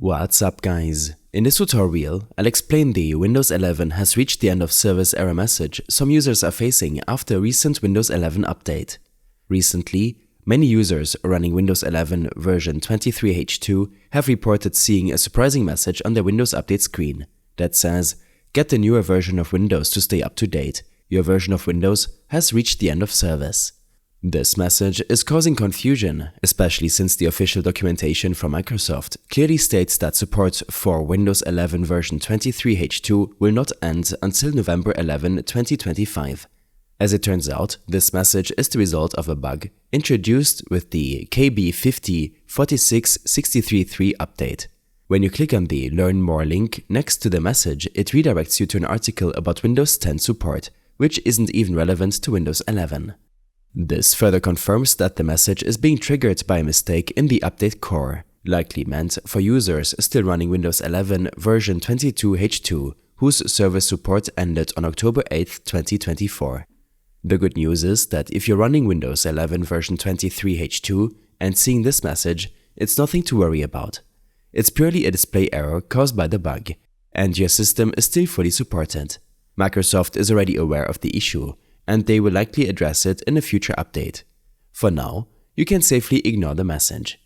What's up guys? In this tutorial, I'll explain the Windows 11 has reached the end of service error message some users are facing after a recent Windows 11 update. Recently, many users running Windows 11 version 23H2 have reported seeing a surprising message on their Windows Update screen that says, "Get the newer version of Windows to stay up to date. Your version of Windows has reached the end of service." This message is causing confusion, especially since the official documentation from Microsoft clearly states that support for Windows 11 version 23H2 will not end until November 11, 2025. As it turns out, this message is the result of a bug introduced with the KB50.46.63.3 update. When you click on the Learn More link next to the message, it redirects you to an article about Windows 10 support, which isn't even relevant to Windows 11. This further confirms that the message is being triggered by a mistake in the update core, likely meant for users still running Windows 11 version 22H2, whose service support ended on October 8, 2024. The good news is that if you're running Windows 11 version 23H2 and seeing this message, it's nothing to worry about. It's purely a display error caused by the bug, and your system is still fully supported. Microsoft is already aware of the issue, and they will likely address it in a future update. For now, you can safely ignore the message.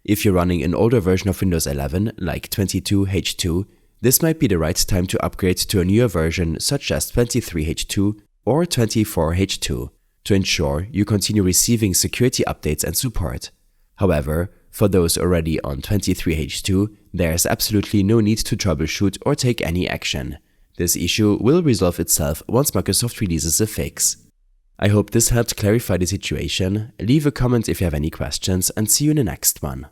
If you're running an older version of Windows 11, like 22H2, this might be the right time to upgrade to a newer version such as 23H2 or 24H2 to ensure you continue receiving security updates and support. However, for those already on 23H2, there's absolutely no need to troubleshoot or take any action. This issue will resolve itself once Microsoft releases a fix. I hope this helped clarify the situation. Leave a comment if you have any questions and see you in the next one.